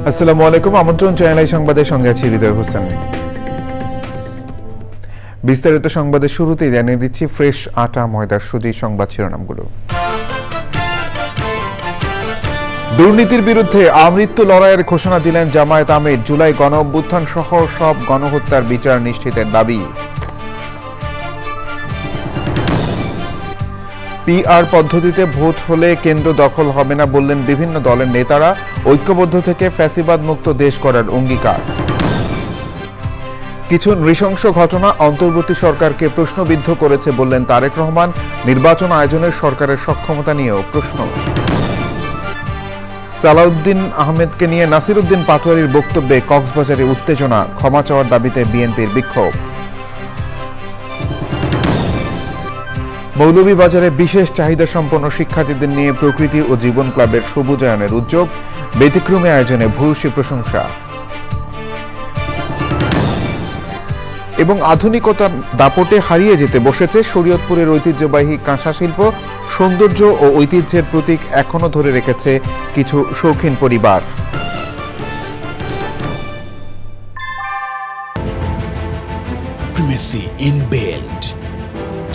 আসসালামু আলাইকুম। আমন্ত্রণ চ্যানেল আই সংবাদের সঙ্গে আছি হৃদয় হোসেন। বিস্তারিত সংবাদের শুরুতেই জানিয়ে দিচ্ছি ফ্রেশ আটা ময়দার সুজি সংবাদ শিরোনামগুলো। দুর্নীতির বিরুদ্ধে আমৃত্যু লড়াইয়ের ঘোষণা দিলেন জামায়াত আমির। জুলাই গণ অভ্যুত্থান সহ সব গণহত্যার বিচার নিশ্চিতের দাবি। পিআর পদ্ধতিতে ভোট হলে কেন্দ্র দখল হবে না বললেন বিভিন্ন দলের নেতারা। ঐক্যবদ্ধ থেকে ফ্যাসিবাদ মুক্ত দেশ করার অঙ্গীকার। কিছু নৃশংস ঘটনা অন্তর্বর্তী সরকারকে প্রশ্নবিদ্ধ করেছে বললেন তারেক রহমান। নির্বাচন আয়োজনের সরকারের সক্ষমতা নিয়েও প্রশ্ন। সালাউদ্দিন আহমেদকে নিয়ে নাসিরউদ্দিন পাটোয়ারির বক্তব্যে কক্সবাজারে উত্তেজনা। ক্ষমা চাওয়ার দাবিতে বিএনপির বিক্ষোভ। মৌলভীবাজারে বিশেষ চাহিদা সম্পন্ন শিক্ষার্থীদের নিয়ে প্রকৃতি ও জীবন ক্লাবের সবুজায়নের উদ্যোগ। ব্যতিক্রমী আয়োজনে ভূয়সী প্রশংসা। এবং আধুনিকতার দাপটে হারিয়ে যেতে বসেছে শরীয়তপুরের ঐতিহ্যবাহী কাঁসা শিল্প। সৌন্দর্য ও ঐতিহ্যের প্রতীক এখনো ধরে রেখেছে কিছু শৌখিন পরিবার।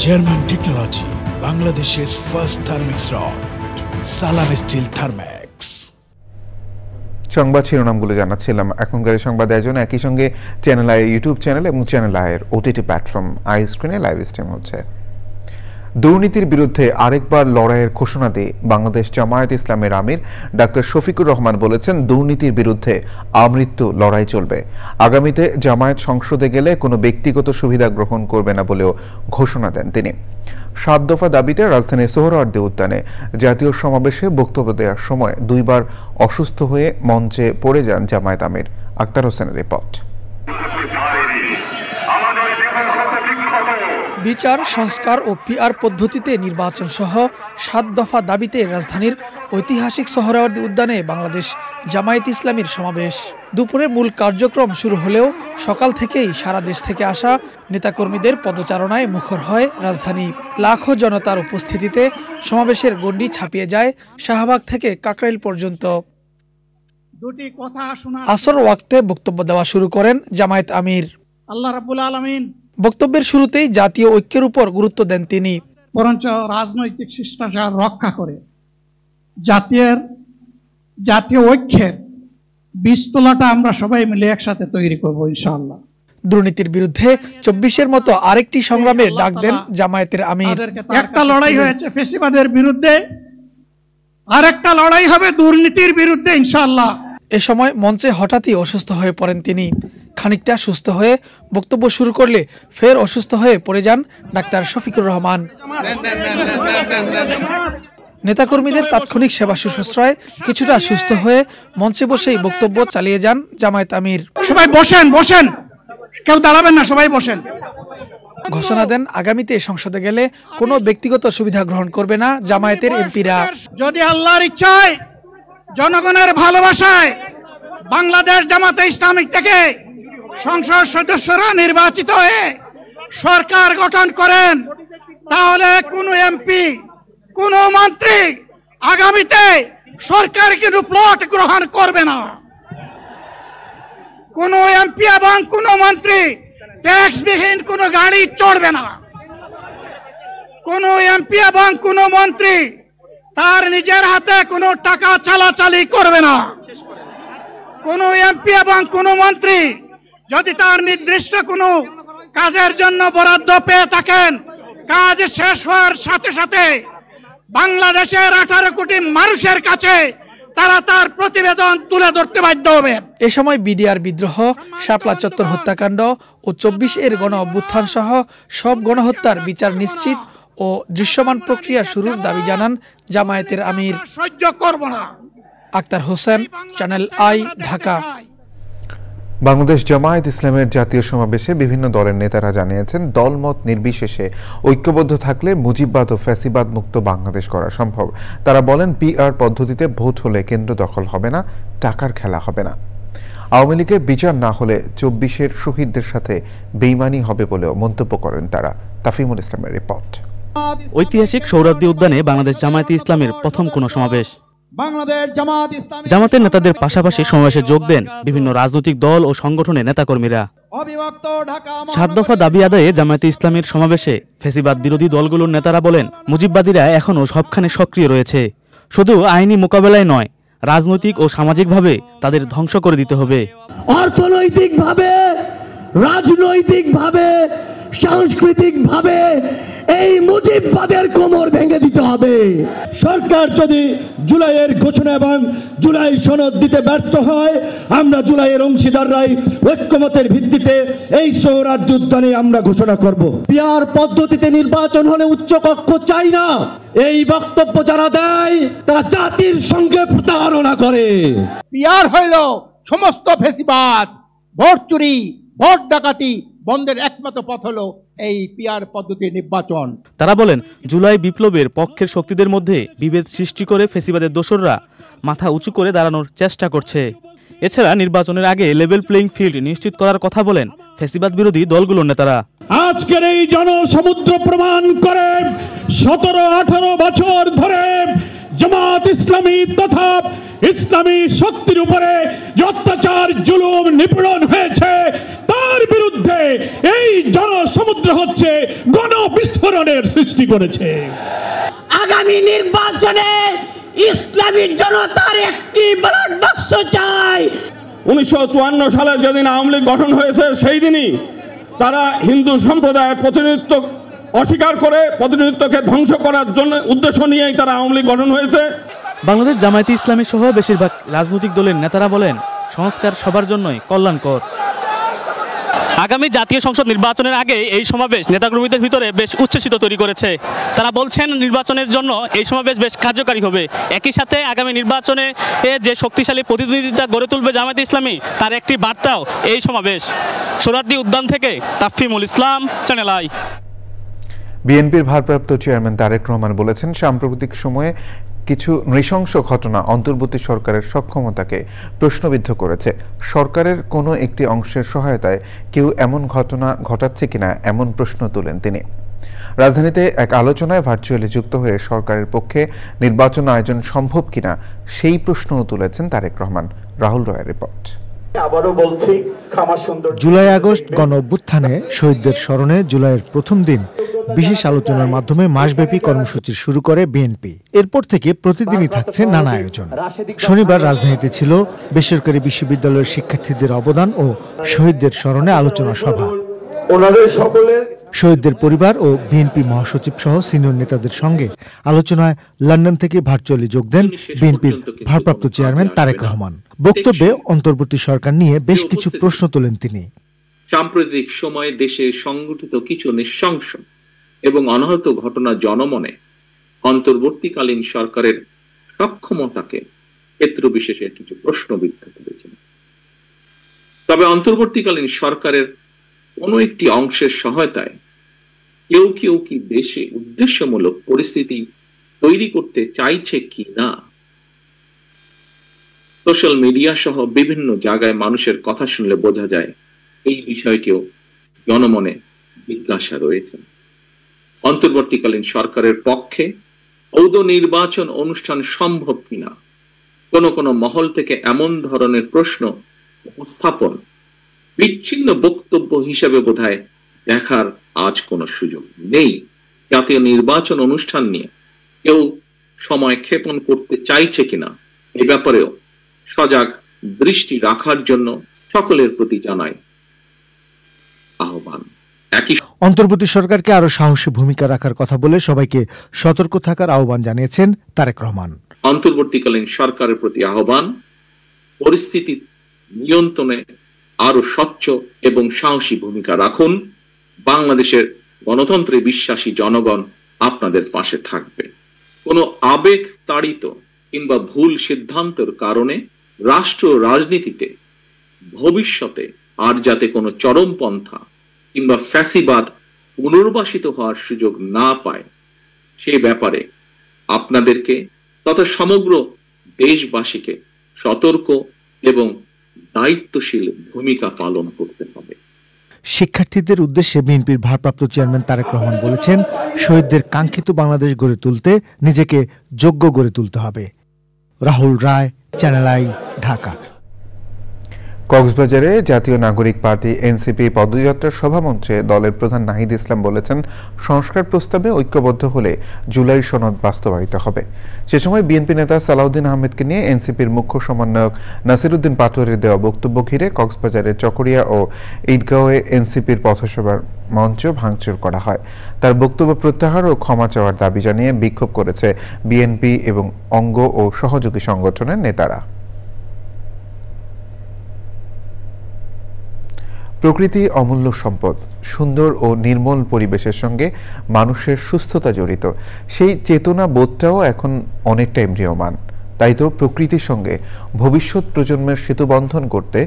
German technology, Bangladesh's first thermix rod, Salam Steel Thermax. সংবাদ শিরোনামগুলো জানাচ্ছিলাম। এখনকার সংবাদ আয়োজন একই সঙ্গে চ্যানেল আই ইউটিউব চ্যানেল এবং চ্যানেল আইয়ের ওটিটি প্ল্যাটফর্ম আই স্ক্রিনে লাইভ স্ট্রিম হচ্ছে। দুর্নীতির বিরুদ্ধে আরেকবার লড়াইয়ের ঘোষণা দিয়ে বাংলাদেশ জামায়াত ইসলামের আমির ডাক্তার শফিকুর রহমান বলেছেন, দুর্নীতির বিরুদ্ধে আমৃত্যু লড়াই চলবে। আগামীতে জামায়াত সংসদে গেলে কোনো ব্যক্তিগত সুবিধা গ্রহণ করবে না বলেও ঘোষণা দেন তিনি। 7 দফা দাবিতে রাজধানীর সোহরাওয়ার্দী উদ্যানে জাতীয় সমাবেশে বক্তব্য দেওয়ার সময় 2 বার অসুস্থ হয়ে মঞ্চে পড়ে যান জামায়াত আমির। আক্তার হোসেনের রিপোর্ট। বিচার সংস্কার ও পিআর পদ্ধতিতে নির্বাচন সহ 7 দফা দাবিতে রাজধানীর ঐতিহাসিক সোহরাওয়ার্দী উদ্যানে বাংলাদেশ জামায়াত ইসলামীর সমাবেশ। দুপুরে মূল কার্যক্রম শুরু হলেও সকাল থেকেই সারা দেশ থেকে আসা নেতাকর্মীদের পদচারণায় মুখর হয় রাজধানী। লাখো জনতার উপস্থিতিতে সমাবেশের গণ্ডি ছাপিয়ে যায় শাহবাগ থেকে কাকরাইল পর্যন্ত। আসর ওয়াক্তে বক্তব্য দেওয়া শুরু করেন জামায়াত আমির। আল্লাহ রাব্বুল আলামিন বক্তব্যের শুরুতেই জাতীয় ঐক্যের উপর গুরুত্ব দেন তিনি। বরঞ্চ রাজনৈতিক শিষ্টাচার রক্ষা করে জাতীয় ঐক্যের বীজতলাটা আমরা সবাই মিলে একসাথে তৈরি করব ইনশাআল্লাহ। দুর্নীতির বিরুদ্ধে 24-এর মতো আরেকটি সংগ্রামের ডাক দেন জামায়াতের আমির। একটা লড়াই হয়েছে ফ্যাসিবাদের বিরুদ্ধে, আরেকটা লড়াই হবে দুর্নীতির বিরুদ্ধে ইনশাআল্লাহ। এ সময় মঞ্চে হঠাৎই অসুস্থ হয়ে পড়েন তিনি। খানিকটা সুস্থ হয়ে বক্তব্য শুরু করলে ফের অসুস্থ হয়ে পড়ে যান ডাক্তার শফিকুর রহমান। নেতাকর্মীদের তাৎক্ষণিক সেবা শুশ্রূষায় কিছুটা সুস্থ হয়ে মঞ্চে বসেই বক্তব্য চালিয়ে যান জামায়াত আমির। সবাই বসেন, কেউ দাঁড়াবেন না, সবাই বসেন। ঘোষণা দেন আগামীতে সংসদে গেলে কোনো ব্যক্তিগত সুবিধা গ্রহণ করবে না জামায়াতের এমপিরা। যদি আল্লাহর ইচ্ছায় জনগণের ভালোবাসায় বাংলাদেশ জামাতে ইসলামিক থেকে সংসদ সদস্যরা নির্বাচিত হয়ে সরকার গঠন করেন, তাহলে কোন এমপি কোন মন্ত্রী আগামীতে সরকার কিন্তু প্লট গ্রহণ করবে না। কোন এমপি এবং কোন মন্ত্রী ট্যাক্সবিহীন কোন গাড়ি চড়বে না। কোন এমপি এবং কোন মন্ত্রী তার নিজের হাতে কোনো টাকা চালাচালি করবে না। কোন এমপি এবং কোন মন্ত্রী যদি তার নির্দিষ্ট কোনো কাজের জন্য বরাদ্দ পেয়ে থাকেন, কাজ শেষ হওয়ার সাথে সাথে বাংলাদেশের 18 কোটি মানুষের কাছে তারা তার প্রতিবেদন তুলে ধরতে বাধ্য হবে। এ সময় বিডিআর বিদ্রোহ, শাপলা চত্বর হত্যাকাণ্ড ও 24-এর গণ অভ্যুত্থান সহ সব গণহত্যার বিচার নিশ্চিত ও দৃশ্যমান প্রক্রিয়া শুরুর দাবি জানান জামায়াতের আমির। সহ্য করব না। Akhtar Hossain, channel I, Dhaka. বাংলাদেশ জামায়াত ইসলামের জাতীয় সমাবেশে বিভিন্ন দলের নেতারা জানিয়েছেন, দলমত নির্বিশেষে ঐক্যবদ্ধ থাকলে মুজিববাদ ও ফ্যাসিবাদ মুক্ত বাংলাদেশ করা সম্ভব। তারা বলেন, পিআর পদ্ধতিতে ভোট হলে কেন্দ্র দখল হবে না, টাকার খেলা হবে না। আওয়ামী লীগের বিচার না হলে 24-এর শহীদদের সাথে বেইমানি হবে বলেও মন্তব্য করেন তারা। তাফিমুল ইসলামের রিপোর্ট। ঐতিহাসিক সোহরাওয়ার্দী উদ্যানে বাংলাদেশ জামায়াতে ইসলামের প্রথম কোনো সমাবেশ। জামাতের নেতাদের পাশাপাশি সমাবেশে যোগ দেন বিভিন্ন রাজনৈতিক দল ও সংগঠনের নেতাকর্মীরা। ৭ দফা দাবি আদায়ে জামায়াতে ইসলামীর সমাবেশে ফ্যাসিবাদ বিরোধী দলগুলোর নেতারা বলেন, মুজিববাদীরা এখনও সবখানে সক্রিয় রয়েছে। শুধু আইনি মোকাবেলায় নয়, রাজনৈতিক ও সামাজিকভাবে তাদের ধ্বংস করে দিতে হবে। অর্থনৈতিকভাবে, রাজনৈতিকভাবে, সাংস্কৃতিকভাবে এই মুজিববাদের কোমর ভেঙে দিতে হবে। সরকার যদি জুলাইয়ের ঘোষণা এবং জুলাই সনদ দিতে ব্যর্থ হয়, আমরা জুলাইয়ের অংশীদাররাই ঐক্যমতের ভিত্তিতে এই সৌরাজ্য উদ্যানে আমরা ঘোষণা করব। পিআর পদ্ধতিতে নির্বাচন হলে উচ্চকক্ষ চাই না, এই বক্তব্য যারা দেয় তারা জাতির সঙ্গে প্রতারণা করে। পিআর হইল সমস্ত ফেসিবাদ, ভোট চুরি, ভোট ডাকাতি বন্ধের একমাত্র পথ হলো এই পিআর পদ্ধতির নির্বাচন। তারা বলেন, জুলাই বিপ্লবের পক্ষের শক্তিদের মধ্যে বিভেদ সৃষ্টি করে ফেসিবাদের দোসররা মাথা উঁচু করে দাঁড়ানোর চেষ্টা করছে। এছাড়া নির্বাচনের আগে লেভেল প্লেইং ফিল্ড নিশ্চিত করার কথা বলেন ফেসিবাদ বিরোধী দলগুলোর নেতারা। আজকের এই জনসমুদ্র প্রমাণ করে 17-18 বছর ধরে জামাত ইসলামী তথা ইসলামী শক্তির উপরে যে অত্যাচার, জুলুম, নিপীড়ন হয়েছে, তার বিরুদ্ধে এই জনসমুদ্র হচ্ছে গণবিস্ফোরণের সৃষ্টি করেছে। আগামী নির্বাচনে ইসলামী জনতার একটি ব্যালট বাক্স চাই। 1954 সালে যেদিন আওয়ামী লীগ গঠন হয়েছে, সেই দিনই তারা হিন্দু সম্প্রদায়ের প্রতিনিধিত্ব অস্বীকার করে প্রতিনিধিত্বকে ধ্বংস করার জন্য উদ্দেশ্য নিয়েই তারা আওয়ামী লীগ গঠন হয়েছে। বাংলাদেশ জামায়াতে ইসলামী সহ বেশিরভাগ রাজনৈতিক দলের নেতারা বলেন, সংস্কার সবার জন্যই কল্যাণকর। আগামী জাতীয় সংসদ নির্বাচনের আগে এই সমাবেশ নেতাকর্মীদের ভিতরে বেশ উচ্ছ্বসিত তৈরি করেছে। তারা বলছেন, নির্বাচনের জন্য এই সমাবেশ বেশ কার্যকারী হবে। একই সাথে আগামী নির্বাচনে যে শক্তিশালী প্রতিদ্বন্দ্বিতা গড়ে তুলবে জামায়াতে ইসলামী, তার একটি বার্তাও এই সমাবেশ। সোহরাওয়ার্দী উদ্যান থেকে তাফহিমুল ইসলাম, চ্যানেল আই। বিএনপির ভারপ্রাপ্ত চেয়ারম্যান তারেক রহমান বলেছেন, সাম্প্রতিক সময়ে কিছু নৃশংস ঘটনা অন্তর্বর্তী সরকারের সক্ষমতাকে প্রশ্নবিদ্ধ করেছে। সরকারের কোনো একটি অংশের সহায়তায় কেউ এমন ঘটনা ঘটাচ্ছে কিনা এমন প্রশ্ন তোলেন তিনি। রাজধানীতে এক আলোচনায় ভার্চুয়ালি যুক্ত হয়ে সরকারের পক্ষে নির্বাচন আয়োজন সম্ভব কিনা সেই প্রশ্নও তুলেছেন তারেক রহমান। রাহুল রয়ের রিপোর্ট। জুলাই আগস্ট গণ অভ্যুত্থানে শহীদদের স্মরণে জুলাইয়ের প্রথম দিন বিশেষ আলোচনার মাধ্যমে মাসব্যাপী কর্মসূচি শুরু করে বিএনপি। এরপর থেকে প্রতিদিনই থাকছে নানা আয়োজন। শনিবার রাজধানীতে ছিল বেসরকারি বিশ্ববিদ্যালয়ের শিক্ষার্থীদের অবদান ও শহীদদের স্মরণে আলোচনা সভা। শহীদদের পরিবার ও বিএনপি মহাসচিব সহ সিনিয়র নেতাদের সঙ্গে আলোচনায় লন্ডন থেকে ভার্চুয়ালি যোগ দেন বিএনপির ভারপ্রাপ্ত চেয়ারম্যান তারেক রহমান। বক্তব্যে অন্তর্বর্তী সরকার নিয়ে বেশ কিছু প্রশ্ন তোলেন তিনি। সাম্প্রতিক সময়ে দেশে সংঘটিত কিছু নৃশংস এবং অনাহত ঘটনা জনমনে অন্তর্বর্তীকালীন সরকারের সক্ষমতাকে ক্ষেত্র বিশেষে কিছু প্রশ্নবিদ্ধ করেছেন। তবে অন্তর্বর্তীকালীন সরকারের কোনো একটি অংশের সহায়তায় কেউ কেউ কি দেশে উদ্দেশ্যমূলক পরিস্থিতি তৈরি করতে চাইছে কি না, সোশ্যাল মিডিয়া সহ বিভিন্ন জায়গায় মানুষের কথা শুনলে বোঝা যায় এই বিষয়টিও জনমনে জিজ্ঞাসা রয়েছে। অন্তর্বর্তীকালীন সরকারের পক্ষে ঔদ নির্বাচন অনুষ্ঠান সম্ভব কিনা কোন কোন মহল থেকে এমন ধরনের প্রশ্ন উপস্থাপন বিচ্ছিন্ন বক্তব্য হিসেবে বোধহয় দেখার আজ কোনো সুযোগ নেই। জাতীয় নির্বাচন অনুষ্ঠান নিয়ে কেউ সময় ক্ষেপণ করতে চাইছে কিনা এই ব্যাপারেও সজাগ দৃষ্টি রাখার জন্য সকলের প্রতি জানাই আহ্বান। অন্তর্বর্তী সরকারকে আরো সাহসী ভূমিকা রাখার কথা বলে সবাইকে সতর্ক থাকার আহ্বান জানিয়েছেন তারেক রহমান। অন্তর্বর্তীকালীন সরকারের প্রতি আহ্বান, পরিস্থিতি নিয়ন্ত্রণে আরো স্বচ্ছ এবং সাহসী ভূমিকা রাখুন। বাংলাদেশের গণতন্ত্রে বিশ্বাসী জনগণ আপনাদের পাশে থাকবে। কোনো আবেগ তাড়িত কিংবা ভুল সিদ্ধান্তের কারণে রাষ্ট্র রাজনীতিতে ভবিষ্যতে আর যাতে কোনো চরমপন্থা কিংবা ফ্যাসিবাদ পুনর্বাসিত হওয়ার সুযোগ না পায় সে ব্যাপারে আপনাদেরকে তথা সমগ্র দেশবাসীকে সতর্ক এবং দায়িত্বশীল ভূমিকা পালন করতে হবে। শিক্ষার্থীদের উদ্দেশ্যে বিএনপির ভারপ্রাপ্ত চেয়ারম্যান তারেক রহমান বলেছেন, শহীদদের কাঙ্ক্ষিত বাংলাদেশ গড়ে তুলতে নিজেকে যোগ্য গড়ে তুলতে হবে। রাহুল রায়, চ্যানেল আই, ঢাকা। কক্সবাজারে জাতীয় নাগরিক পার্টি এনসিপি পদযাত্রার সভামঞ্চে দলের প্রধান নাহিদ ইসলাম বলেছেন, সংস্কার প্রস্তাবে ঐক্যবদ্ধ হলে জুলাই সনদ বাস্তবায়িত হবে। সে সময় বিএনপি নেতা সালাউদ্দিন আহমেদকে নিয়ে এনসিপির মুখ্য সমন্বয়ক নাসিরউদ্দিন পাটোয়ারির দেওয়া বক্তব্য ঘিরে কক্সবাজারের চকরিয়া ও ঈদগাঁওয়ে এনসিপির পথসভার মঞ্চ ভাঙচুর করা হয়। তার বক্তব্য প্রত্যাহার ও ক্ষমা চাওয়ার দাবি জানিয়ে বিক্ষোভ করেছে বিএনপি এবং অঙ্গ ও সহযোগী সংগঠনের নেতারা। প্রকৃতি অমূল্য সম্পদ। সুন্দর ও নির্মল পরিবেশের সঙ্গে মানুষের সুস্থতা জড়িত। সেই চেতনা বোধটাও এখন অনেকটাই ম্রিয়মান। তাই তো প্রকৃতির সঙ্গে ভবিষ্যৎ প্রজন্মের সেতুবন্ধন করতে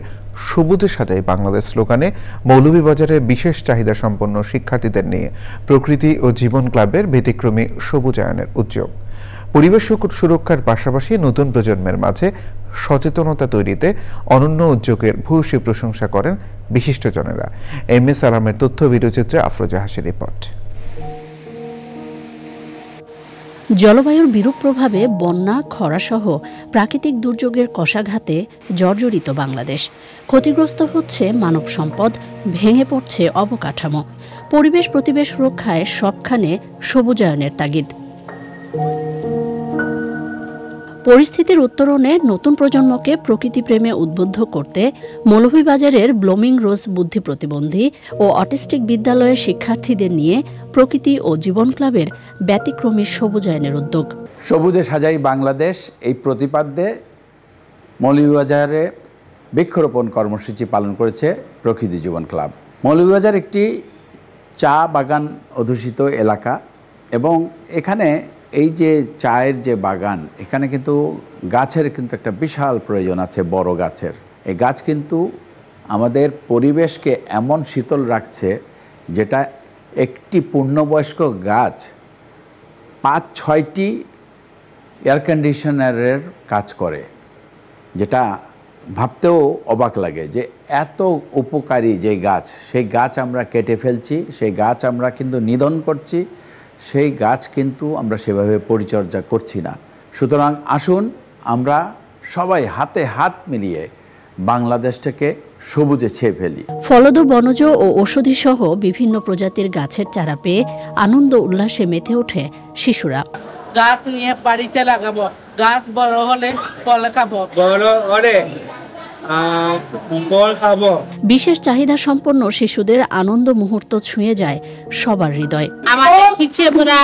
সবুজে সাজাই বাংলাদেশ স্লোগানে মৌলভীবাজারের বিশেষ চাহিদা সম্পন্ন শিক্ষার্থীদের নিয়ে প্রকৃতি ও জীবন ক্লাবের ব্যতিক্রমী সবুজায়নের উদ্যোগ। পরিবেশ সুরক্ষার পাশাপাশি নতুন প্রজন্মের মাঝে সচেতনতা তৈরিতে অনন্য উদ্যোগের ভূয়সী প্রশংসা করেন বিশিষ্টজনেরা। এমএস আলামের তথ্য ভিডিওচিত্রে আফরোজা হাসির রিপোর্ট। জলবায়ুর বিরূপ প্রভাবে বন্যা, খরাসহ প্রাকৃতিক দুর্যোগের কষাঘাতে জর্জরিত বাংলাদেশ। ক্ষতিগ্রস্ত হচ্ছে মানব সম্পদ, ভেঙে পড়ছে অবকাঠামো। পরিবেশ প্রতিবেশ রক্ষায় সবখানে সবুজায়নের তাগিদ। পরিস্থিতির উত্তরণে নতুন প্রজন্মকে প্রকৃতিপ্রেমে উদ্বুদ্ধ করতে মৌলভীবাজারের ব্লুমিং রোজ বুদ্ধি প্রতিবন্ধী ও অটিস্টিক বিদ্যালয়ের শিক্ষার্থীদের নিয়ে প্রকৃতি ও জীবন ক্লাবের ব্যতিক্রমী সবুজায়নের উদ্যোগ। সবুজে সাজাই বাংলাদেশ এই প্রতিপাদ্যে মৌলভীবাজারে বৃক্ষরোপণ কর্মসূচি পালন করেছে প্রকৃতি জীবন ক্লাব। মৌলভীবাজার একটি চা বাগান অধ্যুষিত এলাকা এবং এখানে এই যে চায়ের যে বাগান, এখানে কিন্তু গাছের কিন্তু একটা বিশাল প্রয়োজন আছে, বড় গাছের। এই গাছ কিন্তু আমাদের পরিবেশকে এমন শীতল রাখছে যেটা একটি পূর্ণবয়স্ক গাছ 5-6টি এয়ার কন্ডিশনারের কাজ করে, যেটা ভাবতেও অবাক লাগে যে এত উপকারী যে গাছ, সেই গাছ আমরা কেটে ফেলছি, সেই গাছ আমরা কিন্তু নিধন করছি, সেই গাছ কিন্তু আমরা সেভাবে পরিচর্যা করছি না। সুতরাং আসুন আমরা সবাই হাতে হাত মিলিয়ে বাংলাদেশটাকে সবুজে ছেয়ে ফেলি। ফলদ, বনজ ও ঔষধি সহ বিভিন্ন প্রজাতির গাছের চারা পেয়ে আনন্দ উল্লাসে মেতে ওঠে শিশুরা। গাছ নিয়ে বাড়িতে লাগাবো, গাছ বড় হলে ফল খাবো, বড় হলে বিশেষ চাহিদা সম্পন্ন শিশুদের আনন্দ মুহূর্ত ছুঁয়ে যায় সবার হৃদয়। আমাদের পিছিয়ে পড়া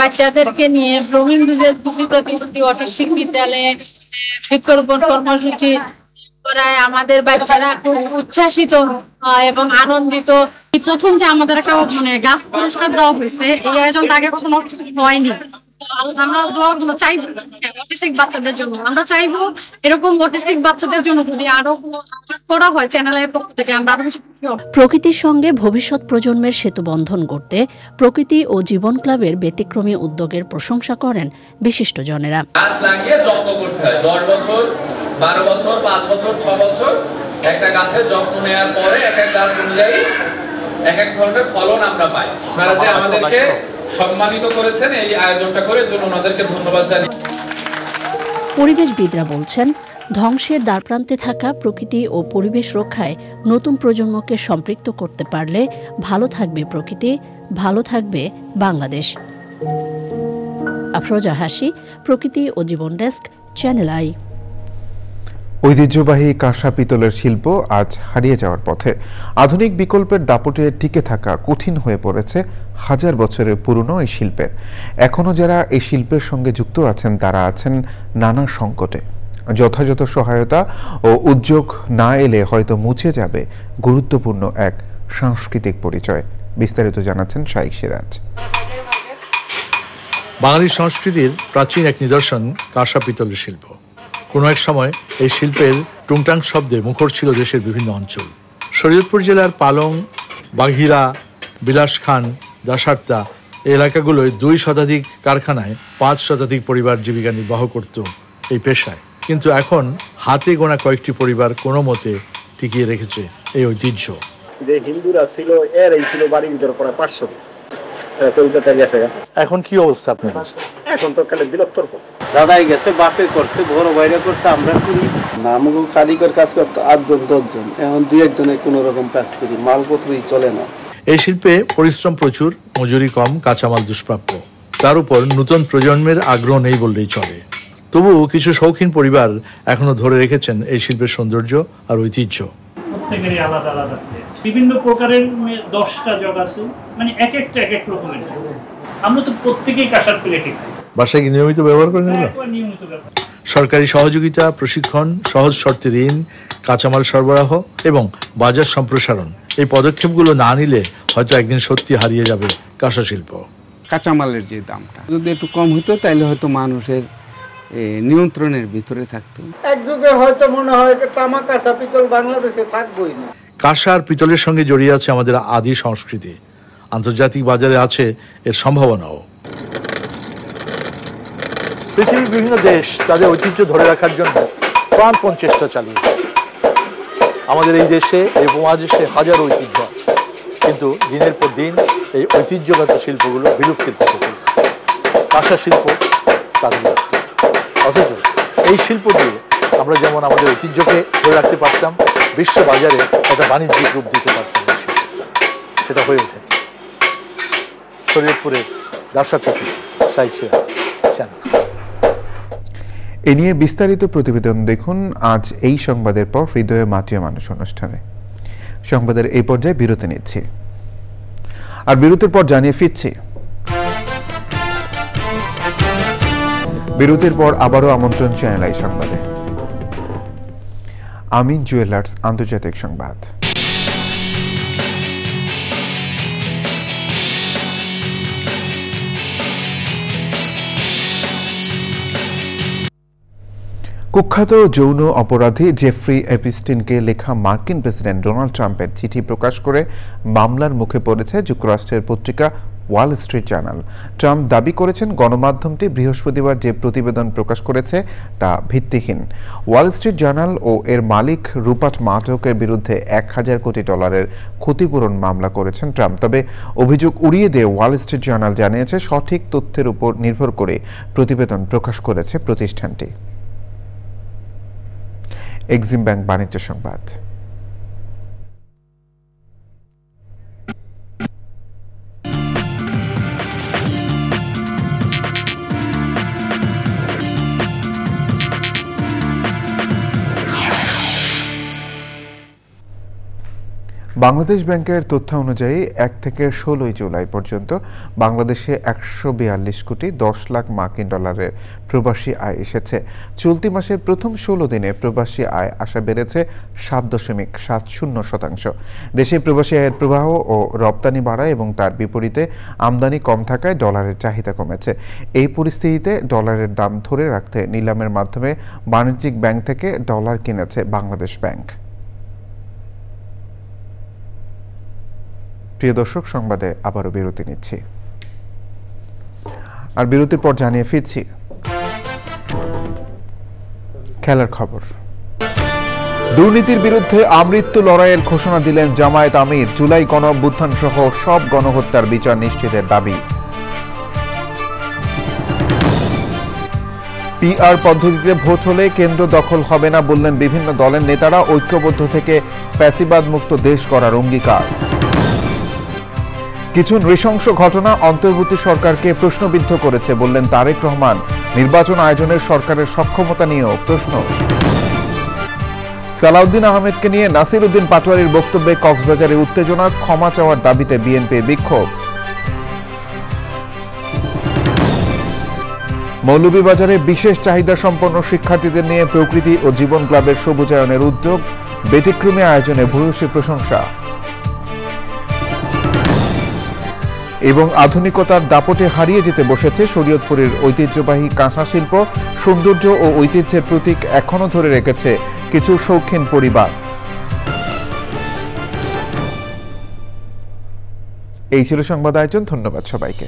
বাচ্চাদেরকে নিয়ে ব্লুমিং রোজের বুদ্ধি প্রতিবন্ধী অটিস্টিক বিদ্যালয়ে বৃক্ষরোপণ কর্মসূচি করায় আমাদের বাচ্চারা খুব উচ্ছ্বাসিত এবং আনন্দিত। প্রথম যে আমাদের একটা গাছ পুরস্কার দেওয়া হয়েছে, এই আয়োজনটা আগে কখনো হয়নি। আমরা দোয়া চাইবো অটিস্টিক বাচ্চাদের জন্য, আমরা চাইবো এরকম অটিস্টিক বাচ্চাদের জন্য যদি আরো করা হয় চ্যানেলের পক্ষ থেকে, আমরা আরো প্রকৃতির সঙ্গে ভবিষ্যৎ প্রজন্মের সেতু বন্ধন করতে প্রকৃতি ও জীবন ক্লাবের ব্যতিক্রমী উদ্যোগের প্রশংসা করেন বিশিষ্টজনেরা। গাছ লাগিয়ে যত্ন করতে হয়, 10 বছর 12 বছর 5 বছর 6 বছর একটা গাছের যত্ন নেওয়ার পরে এক এক গাছ অনুযায়ী এক এক ধরনের ফলন আমরা পাই। আপনারা যে আমাদেরকে সম্মানিত করেছেন এই আয়োজনটা করে, জন্য ওনাদেরকে ধন্যবাদ জানাই। পরিবেশবিদরা বলছেন, ধ্বংসের দ্বারপ্রান্তে থাকা প্রকৃতি ও পরিবেশ রক্ষায় নতুন প্রজন্মকে সম্পৃক্ত করতে পারলে ভালো থাকবে প্রকৃতি, ভালো থাকবে বাংলাদেশ। আফরোজা হাসি, প্রকৃতি ও জীবন ডেস্ক, চ্যানেল আই। ঐতিহ্যবাহী কাঁসা পিতলের শিল্প আজ হারিয়ে যাওয়ার পথে। আধুনিক বিকল্পের দাপটে টিকে থাকা কঠিন হয়ে পড়েছে হাজার বছরের পুরনো এই শিল্পের। এখনও যারা এই শিল্পের সঙ্গে যুক্ত আছেন তারা আছেন নানা সংকটে। যথাযথ সহায়তা ও উদ্যোগ না এলে হয়তো মুছে যাবে গুরুত্বপূর্ণ এক সাংস্কৃতিক পরিচয়। বিস্তারিত জানাচ্ছেন শাইখ সিরাজ। বাঙালি সংস্কৃতির প্রাচীন এক নিদর্শন কাঁসা পিতলের শিল্প। কোনো এক সময় এই শিল্পের টুংটাং শব্দে মুখর ছিল দেশের বিভিন্ন অঞ্চল। শরীয়তপুর জেলার পালং, বাঘিরা, বিলাসখান, দাসার্তা এই এলাকাগুলোয় 2 শতাধিক কারখানায় 5 শতাধিক পরিবার জীবিকা নির্বাহ করত এই পেশায়। কিন্তু এখন হাতে গোনা কয়েকটি পরিবার কোনো মতে টিকিয়ে রেখেছে এই ঐতিহ্য। যে হিন্দুরা ছিল এর এই ছিল বাড়ির ভিতরে প্রায় 500, কলকাতায় গেছে। এখন কি অবস্থা আপনার? এখন তো খালি বিরক্তর দাদাই গেছে, বাপে করছে, বড় ভাইরা করছে, আমরা করি না। আমাকে কারিগর কাজ করতো 8 জন 10 জন, এখন 2-1 জনে কোনো রকম কাজ করি, মালপত্রই চলে না। এই শিল্পে পরিশ্রম প্রচুর, মজুরি কম, কাঁচামাল দুষ্প্রাপ্য। তার উপর নতুন প্রজন্মের আগ্রহ নেই বললেই চলে। তবুও কিছু শৌখিন পরিবার এখনো ধরে রেখেছেন এই শিল্পের সৌন্দর্য আর ঐতিহ্য। প্রত্যেকেরই আলাদা আলাদা বিভিন্ন প্রকারের 10টা জগ আছে, মানে এক একটা এক এক রকমের। আমরা তো প্রত্যেকেই কাঁসার প্লেটে খাই। বাসায় কি নিয়মিত ব্যবহার করেন এগুলো? নিয়মিত ব্যবহার। সরকারি সহযোগিতা, প্রশিক্ষণ, সহজ শর্তে ঋণ, কাঁচামাল সরবরাহ এবং বাজার সম্প্রসারণ, এই পদক্ষেপগুলো না নিলে হয়তো একদিন সত্যি হারিয়ে যাবে কাঁসা শিল্প। কাঁচামালের যে দামটা যদি একটু কম হতো তাহলে হয়তো মানুষের নিয়ন্ত্রণের ভিতরে থাকতো। এক যুগে হয়তো মনে হয় তামা কাঁসা পিতল বাংলাদেশে থাকবোই না। কাঁসা আর পিতলের সঙ্গে জড়িয়ে আছে আমাদের আদি সংস্কৃতি। আন্তর্জাতিক বাজারে আছে এর সম্ভাবনাও। পৃথিবীর বিভিন্ন দেশ তাদের ঐতিহ্য ধরে রাখার জন্য প্রাণপণ চেষ্টা চালিয়েছে। আমাদের এই দেশে, এই উপমহাদেশে হাজারো ঐতিহ্য আছে, কিন্তু দিনের পর দিন এই ঐতিহ্যগত শিল্পগুলো বিলুপ্তির পথে চলছে। কাঁসা শিল্প তাদের অথচ এই শিল্প দিয়ে আমরা যেমন আমাদের ঐতিহ্যকে ধরে রাখতে পারতাম, বিশ্ব বাজারে একটা বাণিজ্যিক রূপ দিতে পারতাম, সেটা হয়ে ওঠে। শরীয়তপুরের দাসা থেকে সাইছে চ্যানেল। এ নিয়ে বিস্তারিত প্রতিবেদন দেখুন আজ এই সংবাদের পর হৃদয়ে মাটিয়া মানুষ অনুষ্ঠানে। সংবাদের এই পর্যায়ে বিরতি নিচ্ছি, আর বিরতির পর জানিয়ে ফিরছি। বিরতির পর আবারও আমন্ত্রণ চ্যানেল আই সংবাদে। আমিন জুয়েলার্স আন্তর্জাতিক সংবাদ। কুখ্যাত যৌন অপরাধী জেফ্রি এপিস্টিনকে লেখা মার্কিন প্রেসিডেন্ট ডোনাল্ড ট্রাম্পের চিঠি প্রকাশ করে মামলার মুখে পড়েছে যুক্তরাষ্ট্রের পত্রিকা ওয়াল স্ট্রিট জার্নাল। ট্রাম্প দাবি করেছেন গণমাধ্যমটি বৃহস্পতিবার যে প্রতিবেদন প্রকাশ করেছে তা ভিত্তিহীন। ওয়াল স্ট্রিট জার্নাল ও এর মালিক রুপার্ট মার্ডকের বিরুদ্ধে $1,000 কোটি ক্ষতিপূরণ মামলা করেছেন ট্রাম্প। তবে অভিযোগ উড়িয়ে দিয়ে ওয়াল স্ট্রিট জার্নাল জানিয়েছে সঠিক তথ্যের উপর নির্ভর করে প্রতিবেদন প্রকাশ করেছে প্রতিষ্ঠানটি। এক্সিম ব্যাংক বাণিজ্য সংবাদ। বাংলাদেশ ব্যাংকের তথ্য অনুযায়ী 1 থেকে 16 জুলাই পর্যন্ত বাংলাদেশে 142 কোটি 10 লাখ মার্কিন ডলারের প্রবাসী আয় এসেছে। চলতি মাসের প্রথম 16 দিনে প্রবাসী আয় আসা বেড়েছে 7.70%। দেশে প্রবাসী আয়ের প্রবাহ ও রপ্তানি বাড়ায় এবং তার বিপরীতে আমদানি কম থাকায় ডলারের চাহিদা কমেছে। এই পরিস্থিতিতে ডলারের দাম ধরে রাখতে নিলামের মাধ্যমে বাণিজ্যিক ব্যাংক থেকে ডলার কিনেছে বাংলাদেশ ব্যাংক। প্রিয় দর্শক, সংবাদে আবারও বিরতি নিচ্ছি, আর বিরতির পর জানিয়ে ফিরছি খেলার খবর। দুর্নীতির বিরুদ্ধে আমৃত্যু লড়াইয়ের ঘোষণা দিলেন জামায়াত আমির। জুলাই গণঅভ্যুত্থান সহ সব গণহত্যার বিচার নিশ্চিতের দাবি। পিআর পদ্ধতিতে ভোট হলে কেন্দ্র দখল হবে না বললেন বিভিন্ন দলের নেতারা। ঐক্যবদ্ধ থেকে ফ্যাসিবাদ মুক্ত দেশ করার অঙ্গীকার। কিছু নৃশংস ঘটনা অন্তর্বর্তী সরকারকে প্রশ্নবিদ্ধ করেছে বললেন তারেক রহমান। নির্বাচন আয়োজনের সরকারের সক্ষমতা নিয়েও প্রশ্ন। সালাউদ্দিন আহমেদকে নিয়ে নাসির উদ্দিন পাটোয়ারির বক্তব্যে কক্সবাজারে উত্তেজনা। ক্ষমা চাওয়ার দাবিতে বিএনপির বিক্ষোভ। মৌলভীবাজারে বিশেষ চাহিদা সম্পন্ন শিক্ষার্থীদের নিয়ে প্রকৃতি ও জীবন ক্লাবের সবুজায়নের উদ্যোগ। ব্যতিক্রমী আয়োজনে ভূয়সী প্রশংসা। এবং আধুনিকতার দাপটে হারিয়ে যেতে বসেছে শরীয়তপুরের ঐতিহ্যবাহী কাঁসা শিল্প। সৌন্দর্য ও ঐতিহ্যের প্রতীক এখনো ধরে রেখেছে কিছু শৌখিন পরিবার। এই ছিল সংবাদ আয়োজন। ধন্যবাদ সবাইকে।